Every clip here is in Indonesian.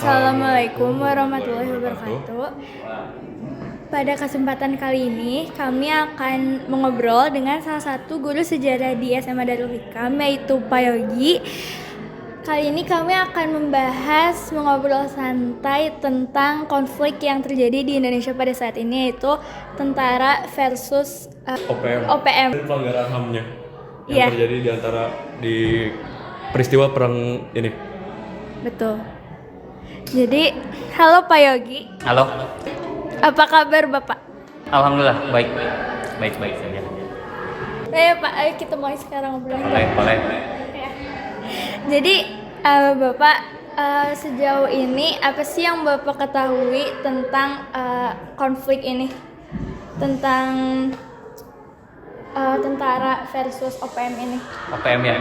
Assalamualaikum warahmatullahi wabarakatuh. Pada kesempatan kali ini, kami akan mengobrol dengan salah satu guru sejarah di SMA Darul Hikam, yaitu Pak Yogi. Kali ini kami akan mengobrol santai tentang konflik yang terjadi di Indonesia pada saat ini, yaitu tentara versus OPM. Pelanggaran HAM-nya yang terjadi di peristiwa perang ini. Betul. Jadi, halo Pak Yogi. Halo. Apa kabar Bapak? Alhamdulillah baik saja. Pak, ayo kita mulai sekarang ngobrolnya. Boleh. Jadi, Bapak sejauh ini apa sih yang Bapak ketahui tentang konflik ini? Tentang tentara versus OPM ini? OPM ya?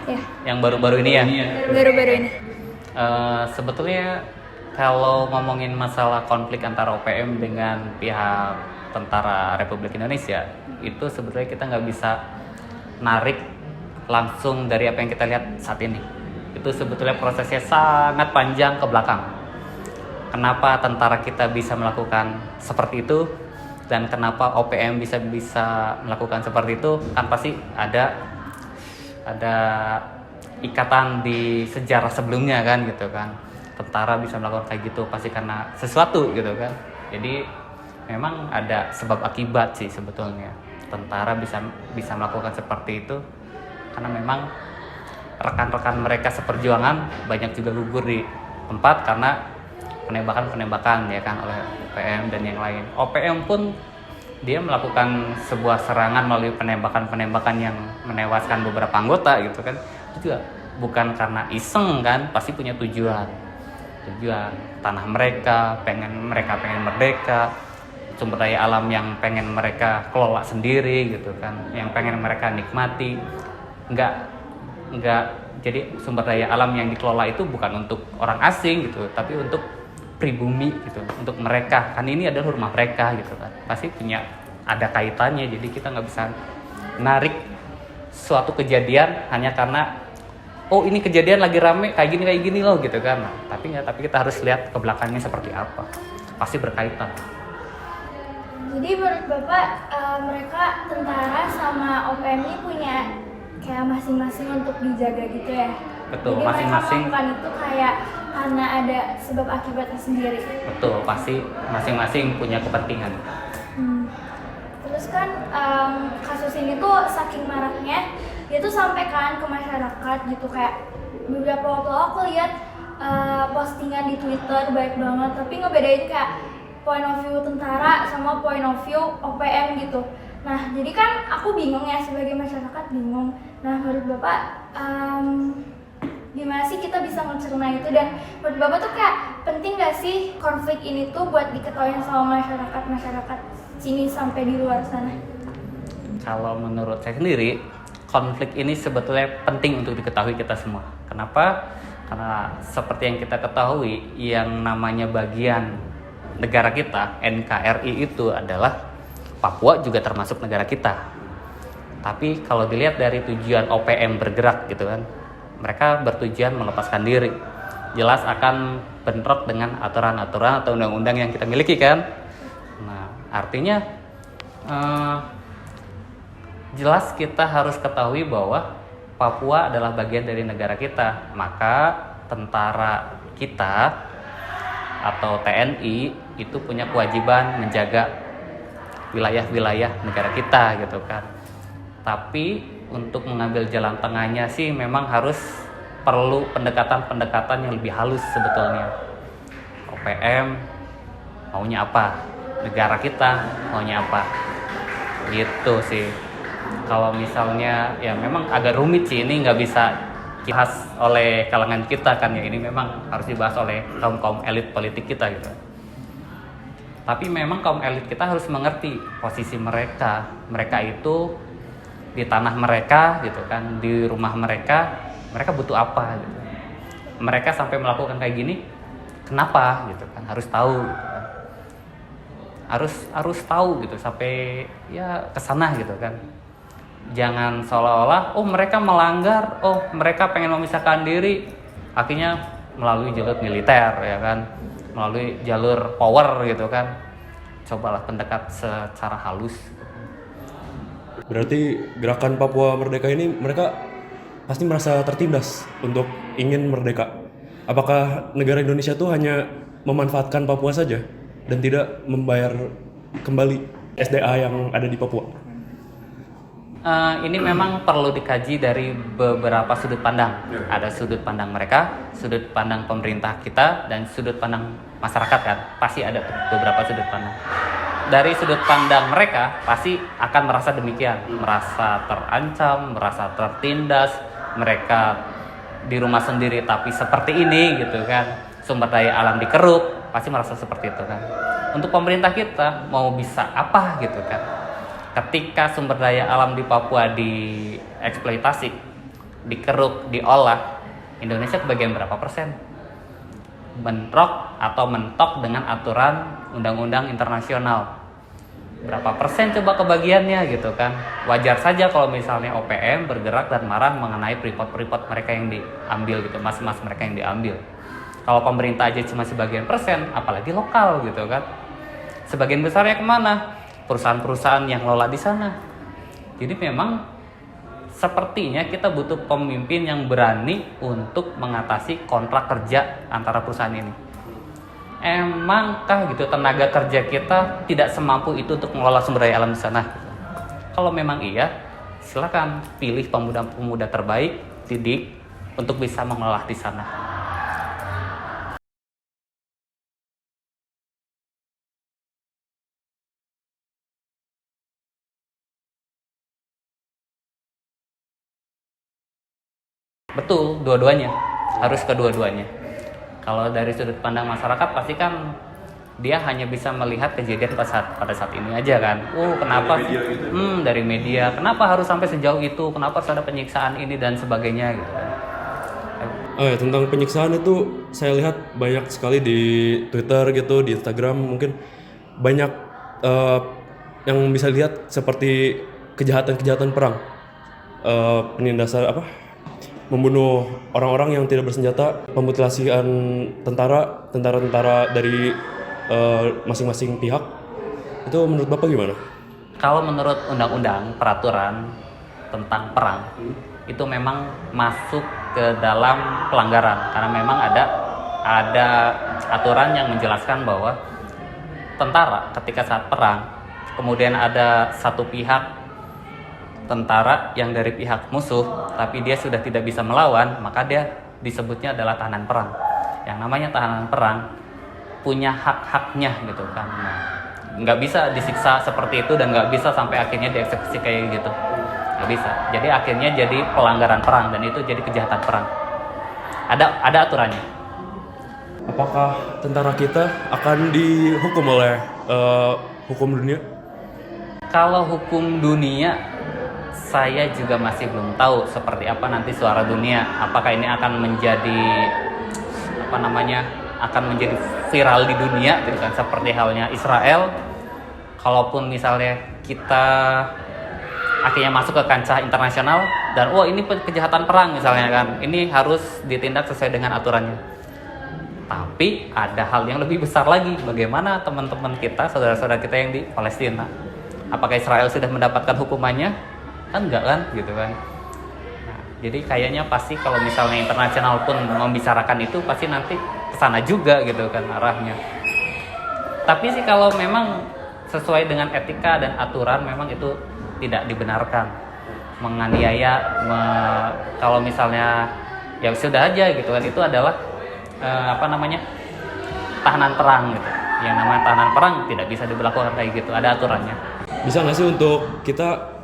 Ya. Yang baru-baru ini ya? Baru-baru ini. Sebetulnya kalau ngomongin masalah konflik antara OPM dengan pihak Tentara Republik Indonesia, itu sebetulnya kita nggak bisa narik langsung dari apa yang kita lihat saat ini. Itu sebetulnya prosesnya sangat panjang ke belakang. Kenapa tentara kita bisa melakukan seperti itu dan kenapa OPM bisa melakukan seperti itu, kan pasti ada ikatan di sejarah sebelumnya kan gitu kan. Tentara bisa melakukan kayak gitu pasti karena sesuatu gitu kan. Jadi memang ada sebab akibat sih sebetulnya. Tentara bisa melakukan seperti itu karena memang rekan-rekan mereka seperjuangan banyak juga gugur di tempat karena penembakan ya kan oleh OPM dan yang lain. OPM pun dia melakukan sebuah serangan melalui penembakan yang menewaskan beberapa anggota gitu kan. Itu juga bukan karena iseng kan, pasti punya tujuan tanah mereka pengen merdeka, sumber daya alam yang pengen mereka kelola sendiri gitu kan, yang pengen mereka nikmati. Enggak, jadi sumber daya alam yang dikelola itu bukan untuk orang asing gitu, tapi untuk pribumi gitu, untuk mereka kan, ini adalah rumah mereka gitu kan, pasti ada kaitannya. Jadi kita nggak bisa narik suatu kejadian hanya karena oh ini kejadian lagi rame kayak gini loh gitu kan. Nah, tapi kita harus lihat ke belakangnya seperti apa, pasti berkaitan. Jadi menurut Bapak mereka tentara sama OPM ini punya kayak masing-masing untuk dijaga gitu ya? Betul, jadi masing-masing. mereka melakukan itu kayak karena ada sebab akibatnya sendiri. Betul, pasti masing-masing punya kepentingan. Terus kan kasus ini tuh saking maraknya, dia tuh sampai kan ke masyarakat gitu, kayak beberapa waktu lalu aku lihat postingan di Twitter baik banget, tapi ngebedain kayak point of view tentara sama point of view OPM gitu. Nah, jadi kan aku bingung ya, sebagai masyarakat bingung. Nah, menurut Bapak gimana sih kita bisa mencerna itu, dan menurut Bapak tuh kayak penting gak sih konflik ini tuh buat diketahui sama masyarakat sini sampai di luar sana? Kalau menurut saya sendiri, konflik ini sebetulnya penting untuk diketahui kita semua. Kenapa? Karena seperti yang kita ketahui, yang namanya bagian negara kita, NKRI itu adalah Papua juga termasuk negara kita. Tapi kalau dilihat dari tujuan OPM bergerak gitu kan, mereka bertujuan melepaskan diri. Jelas akan bentrok dengan aturan-aturan atau undang-undang yang kita miliki kan. Nah, artinya jelas kita harus ketahui bahwa Papua adalah bagian dari negara kita. Maka tentara kita atau TNI itu punya kewajiban menjaga wilayah-wilayah negara kita gitu kan. Tapi untuk mengambil jalan tengahnya sih memang perlu pendekatan yang lebih halus sebetulnya. OPM maunya apa? Negara kita maunya apa? Gitu sih. Kalau misalnya ya memang agak rumit sih, ini nggak bisa dibahas oleh kalangan kita kan ya, ini memang harus dibahas oleh kaum elit politik kita gitu. Tapi memang kaum elit kita harus mengerti posisi mereka itu di tanah mereka gitu kan, di rumah mereka butuh apa gitu. Mereka sampai melakukan kayak gini kenapa gitu kan, harus tahu gitu kan. Harus tahu gitu sampai ya kesana gitu kan. Jangan seolah-olah mereka melanggar, mereka pengen memisahkan diri, akhirnya melalui jalur militer ya kan, melalui jalur power gitu kan. Cobalah pendekat secara halus. Berarti gerakan Papua Merdeka ini mereka pasti merasa tertindas untuk ingin merdeka. Apakah negara Indonesia tuh hanya memanfaatkan Papua saja dan tidak membayar kembali SDA yang ada di Papua? Ini memang perlu dikaji dari beberapa sudut pandang. Ada sudut pandang mereka, sudut pandang pemerintah kita, dan sudut pandang masyarakat kan. Pasti ada beberapa sudut pandang. Dari sudut pandang mereka pasti akan merasa demikian, merasa terancam, merasa tertindas. Mereka di rumah sendiri tapi seperti ini gitu kan, sumber daya alam dikeruk, pasti merasa seperti itu kan. Untuk pemerintah kita mau bisa apa gitu kan, ketika sumber daya alam di Papua dieksploitasi, dikeruk, diolah, Indonesia kebagian berapa persen? Bentrok atau mentok dengan aturan undang-undang internasional, berapa persen coba kebagiannya gitu kan. Wajar saja kalau misalnya OPM bergerak dan marah mengenai freeport mereka yang diambil gitu, mas-mas mereka yang diambil. Kalau pemerintah aja cuma sebagian persen, apalagi lokal gitu kan. Sebagian besarnya kemana? Perusahaan-perusahaan yang lola di sana. Jadi memang sepertinya kita butuh pemimpin yang berani untuk mengatasi kontrak kerja antara perusahaan ini. Emangkah gitu tenaga kerja kita tidak semampu itu untuk mengelola sumber daya alam di sana? Kalau memang iya, silakan pilih pemuda-pemuda terbaik, didik untuk bisa mengelola di sana. Betul, dua-duanya. Harus kedua-duanya. Kalau dari sudut pandang masyarakat pasti kan dia hanya bisa melihat kejadian pada saat ini aja kan. Kenapa dari media gitu. Dari media. Kenapa harus sampai sejauh itu? Kenapa harus ada penyiksaan ini dan sebagainya gitu kan. Tentang penyiksaan itu saya lihat banyak sekali di Twitter gitu, di Instagram mungkin banyak yang bisa lihat seperti kejahatan-kejahatan perang, penindasan membunuh orang-orang yang tidak bersenjata, pemutilasian tentara dari masing-masing pihak. Itu menurut Bapak gimana? Kalau menurut undang-undang peraturan tentang perang itu memang masuk ke dalam pelanggaran, karena memang ada aturan yang menjelaskan bahwa tentara ketika saat perang kemudian ada satu pihak tentara yang dari pihak musuh tapi dia sudah tidak bisa melawan, maka dia disebutnya adalah tahanan perang. Yang namanya tahanan perang punya hak-haknya gitu kan. Nah, nggak bisa disiksa seperti itu dan nggak bisa sampai akhirnya dieksekusi kayak gitu, nggak bisa. Jadi akhirnya jadi pelanggaran perang dan itu jadi kejahatan perang. Ada aturannya. Apakah tentara kita akan dihukum oleh hukum dunia? Kalau hukum dunia saya juga masih belum tahu seperti apa nanti suara dunia. Apakah ini akan menjadi akan menjadi viral di dunia gitu kan, seperti halnya Israel. Kalaupun misalnya kita akhirnya masuk ke kancah internasional dan ini kejahatan perang misalnya kan, ini harus ditindak sesuai dengan aturannya. Tapi ada hal yang lebih besar lagi, bagaimana teman-teman kita, saudara-saudara kita yang di Palestina? Apakah Israel sudah mendapatkan hukumannya? Kan enggak kan gitu kan. Nah, jadi kayaknya pasti kalau misalnya internasional pun membicarakan itu pasti nanti kesana juga gitu kan arahnya. Tapi sih kalau memang sesuai dengan etika dan aturan memang itu tidak dibenarkan. Menganiaya, kalau misalnya ya sudah aja gitu kan, itu adalah tahanan perang gitu. Yang namanya tahanan perang tidak bisa diberlakukan kayak gitu, ada aturannya. Bisa nggak sih untuk kita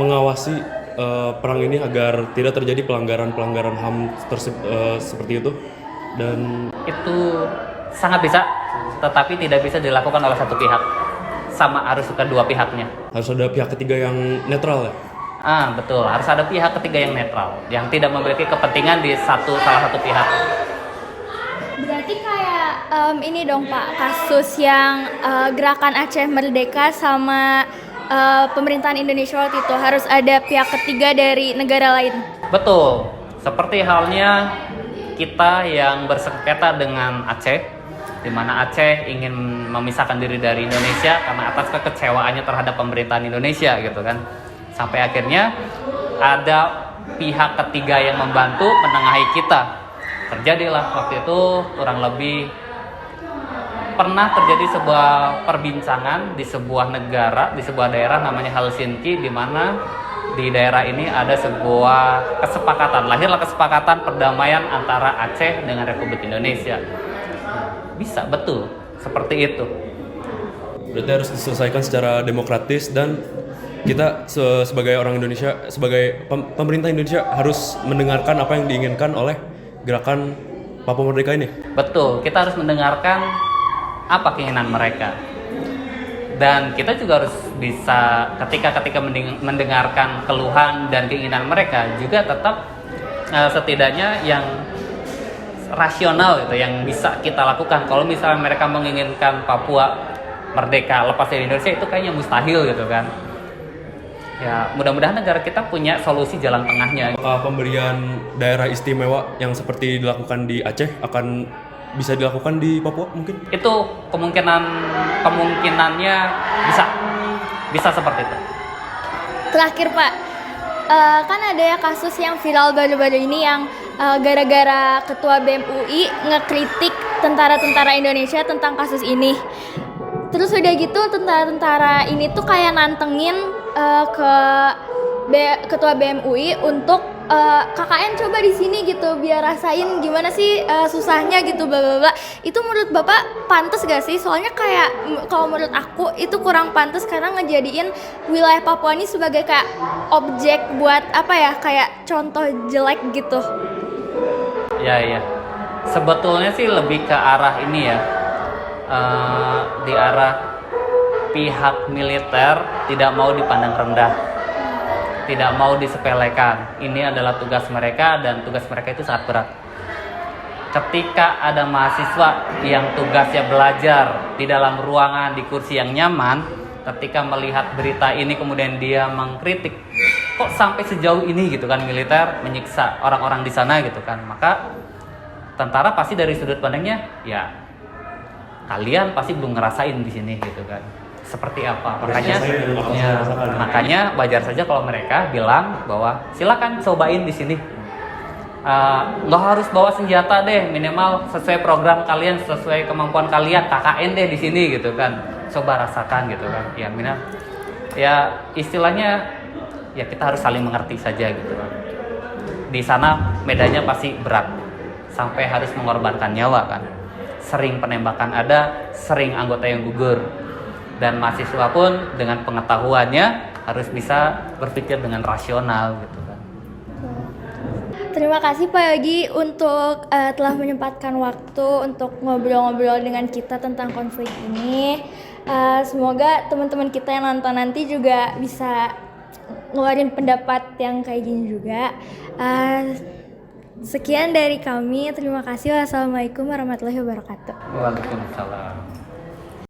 mengawasi perang ini agar tidak terjadi pelanggaran HAM seperti itu? Dan itu sangat bisa, tetapi tidak bisa dilakukan oleh satu pihak, sama harus kedua pihaknya. Harus ada pihak ketiga yang netral ya? Betul, harus ada pihak ketiga yang netral, yang tidak memiliki kepentingan di salah satu pihak. Berarti kayak ini dong Pak, kasus yang gerakan Aceh Merdeka sama pemerintahan Indonesia waktu itu harus ada pihak ketiga dari negara lain. Betul, seperti halnya kita yang bersengketa dengan Aceh, di mana Aceh ingin memisahkan diri dari Indonesia karena atas kekecewaannya terhadap pemerintahan Indonesia gitu kan. Sampai akhirnya ada pihak ketiga yang membantu menengahi kita. Terjadilah waktu itu kurang lebih pernah terjadi sebuah perbincangan di sebuah negara, di sebuah daerah namanya Helsinki, di mana di daerah ini ada sebuah kesepakatan, lahirlah kesepakatan perdamaian antara Aceh dengan Republik Indonesia. Bisa, betul, seperti itu. Berarti harus diselesaikan secara demokratis, dan kita sebagai orang Indonesia, sebagai pemerintah Indonesia harus mendengarkan apa yang diinginkan oleh gerakan Papua Merdeka ini. Betul, kita harus mendengarkan apa keinginan mereka. Dan kita juga harus bisa ketika mendengarkan keluhan dan keinginan mereka juga tetap setidaknya yang rasional gitu yang bisa kita lakukan. Kalau misalnya mereka menginginkan Papua merdeka lepas dari Indonesia, itu kayaknya mustahil gitu kan. Ya, mudah-mudahan negara kita punya solusi jalan tengahnya. Apakah pemberian daerah istimewa yang seperti dilakukan di Aceh akan bisa dilakukan di Papua mungkin? Itu kemungkinannya bisa seperti itu. Terakhir Pak, kan ada ya kasus yang viral baru-baru ini yang gara-gara ketua BEM UI ngekritik tentara-tentara Indonesia tentang kasus ini. Terus udah gitu tentara-tentara ini tuh kayak nantengin ke ketua BEM UI untuk KKN coba di sini gitu biar rasain gimana sih susahnya gitu bla bla bla. Itu menurut Bapak pantas gak sih? Soalnya kayak kalau menurut aku itu kurang pantas karena ngejadiin wilayah Papua ini sebagai kayak objek buat apa ya, kayak contoh jelek gitu. Ya. Sebetulnya sih lebih ke arah ini ya. Di arah pihak militer tidak mau dipandang rendah, tidak mau disepelekan. Ini adalah tugas mereka dan tugas mereka itu sangat berat. Ketika ada mahasiswa yang tugasnya belajar di dalam ruangan di kursi yang nyaman, ketika melihat berita ini kemudian dia mengkritik, kok sampai sejauh ini gitu kan militer menyiksa orang-orang di sana gitu kan. Maka tentara pasti dari sudut pandangnya ya kalian pasti belum ngerasain di sini gitu kan. Seperti apa? Makanya wajar saja kalau mereka bilang bahwa silakan cobain di sini. Nggak harus bawa senjata deh, minimal sesuai program kalian, sesuai kemampuan kalian, KKN deh di sini gitu kan. Coba rasakan gitu kan. Ya minimal, ya istilahnya ya kita harus saling mengerti saja gitu kan. Di sana medannya pasti berat, sampai harus mengorbankan nyawa kan. Sering penembakan ada, sering anggota yang gugur. Dan mahasiswa pun dengan pengetahuannya harus bisa berpikir dengan rasional gitu kan. Terima kasih Pak Yogi untuk telah menyempatkan waktu untuk ngobrol-ngobrol dengan kita tentang konflik ini. Semoga teman-teman kita yang nonton nanti juga bisa ngeluarin pendapat yang kayak gini juga. Sekian dari kami. Terima kasih. Wassalamualaikum warahmatullahi wabarakatuh. Waalaikumsalam.